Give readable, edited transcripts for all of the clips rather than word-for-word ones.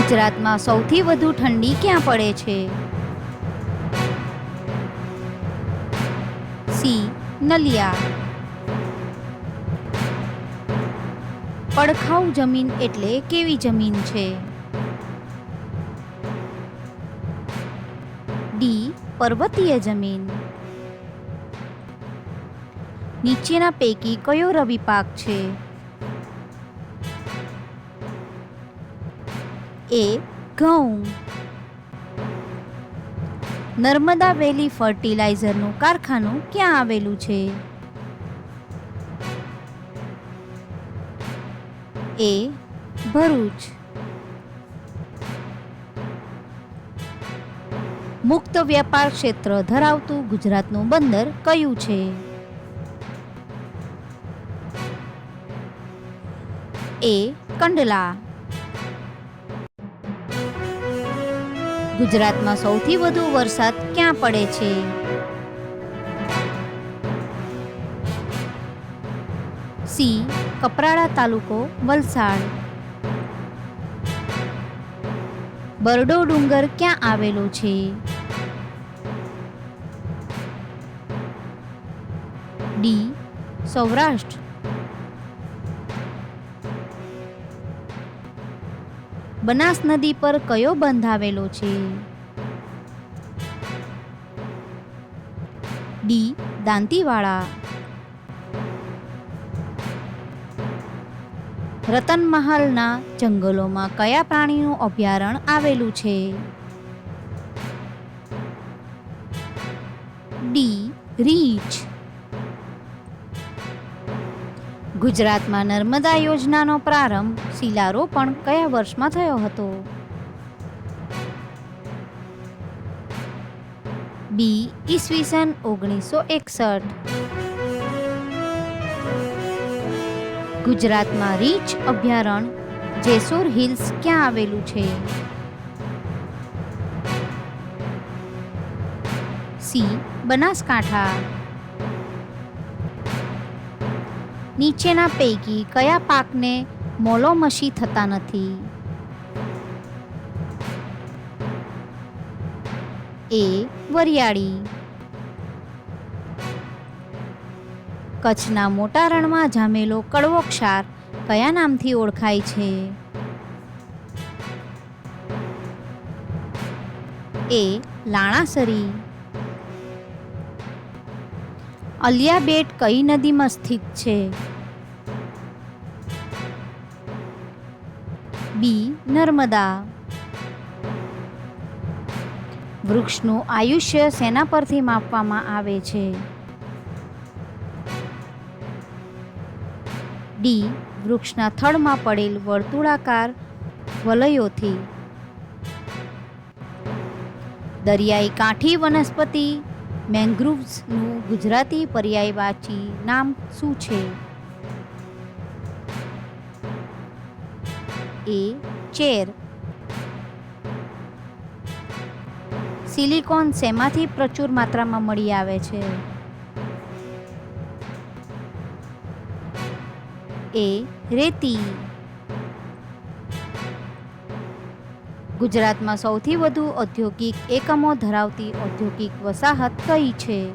ગુજરાતમાં સૌથી વધુ ઠંડી ક્યાં પડે છે? સી. નલિયા. પડખાઉ જમીન એટલે કેવી જમીન છે? ડી. પર્વતીય જમીન. નીચેના પૈકી કયો રવિ પાક છે? એ. ઘઉં. નર્મદા વેલી ફર્ટિલાઇઝરનું કારખાનું ક્યાં આવેલું છે? એ. ભરૂચ. મુક્ત વ્યાપાર ક્ષેત્ર ધરાવતું ગુજરાતનું બંદર કયું છે? એ. કંડલા. ગુજરાતમાં સૌથી વધુ વરસાદ ક્યાં પડે છે? સી. કપરાડા તાલુકો, વલસાડ. બરડો ડુંગર ક્યાં આવેલો છે? ડી. સૌરાષ્ટ્ર. બનાસ નદી પર કયો બંધ આવેલો છે? ડી. દાંતીવાડા. રતનમહાલના જંગલોમાં કયા પ્રાણીનું અભયારણ્ય આવેલું છે? ડી. રીંછ. ગુજરાતમાં નર્મદા યોજનાનો પ્રારંભ શિલારોપણ કયા વર્ષમાં થયો હતો? બી. ઈસવીસન 1961. ગુજરાતમાં રીંછ અભયારણ્ય જેસોર હિલ્સ ક્યાં આવેલું છે? સી. બનાસકાંઠા. નીચેના પૈકી કયા પાકને મોલોમશી થતા નથી? એ. વરિયાળી. કચ્છના મોટા રણમાં જામેલો કડવો ક્ષાર કયા નામથી ઓળખાય છે? એ. લાણાસરી. અલિયા બેટ કઈ નદીમાં સ્થિત છે? બી. નર્મદા. વૃક્ષનું આયુષ્ય શેના પરથી માપવામાં આવે છે? ડી. વૃક્ષના થડમાં પડેલ વર્તુળાકાર વલયોથી. દરિયાઈ કાંઠી વનસ્પતિ મેંગ્રુવ્સનું ગુજરાતી પર્યાયવાચી નામ શું છે? એ. ચેર. સિલિકોન શેમાંથી પ્રચુર માત્રામાં મળી આવે છે? એ. રેતી. ગુજરાતમાં સૌથી વધુ ઔદ્યોગિક એકમો ધરાવતી ઔદ્યોગિક વસાહત કઈ છે?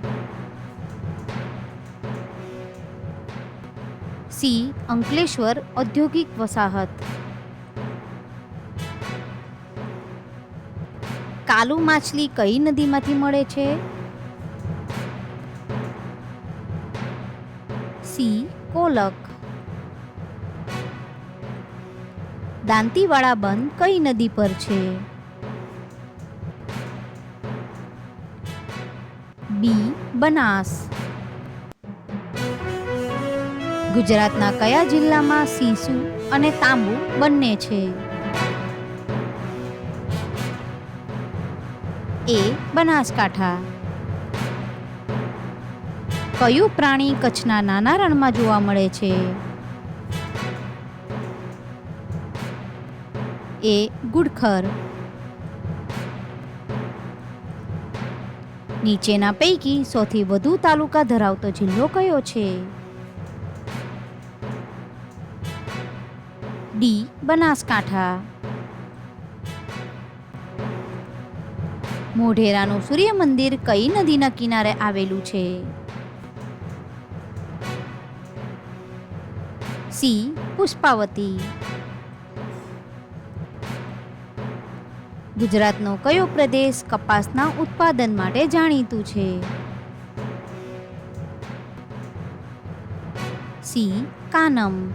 સી. અંકલેશ્વર ઔદ્યોગિક વસાહત. કાલુ માછલી કઈ નદીમાંથી મળે છે? સી. કોલક. દાંતીવાડા બંધ કઈ નદી પર છે? બી. બનાસ. ગુજરાતના કયા જિલ્લામાં સીસુ અને તાંબુ બંને છે? એ. બનાસકાંઠા. કયું પ્રાણી કચ્છના નાના રણમાં જોવા મળે છે? એ. ગુડખર. નીચેના પૈકી સૌથી વધુ તાલુકા ધરાવતો જિલ્લો કયો છે? ડી. બનાસકાંઠા. મોઢેરાનું સૂર્ય મંદિર કઈ નદીના કિનારે આવેલું છે? સી. પુષ્પાવતી. ગુજરાતનો કયો પ્રદેશ કપાસના ઉત્પાદન માટે જાણીતું છે? સી. કાનમ.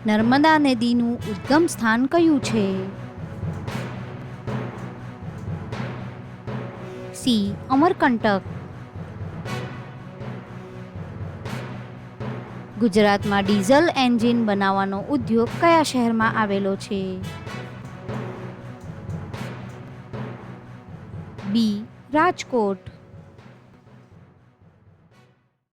નર્મદા નદીનું ઉદ્ગમ સ્થાન કયું છે? સી. અમરકંટક. ગુજરાતમાં ડીઝલ એન્જિન બનાવવાનો ઉદ્યોગ કયા શહેરમાં આવેલો છે? બી. રાજકોટ.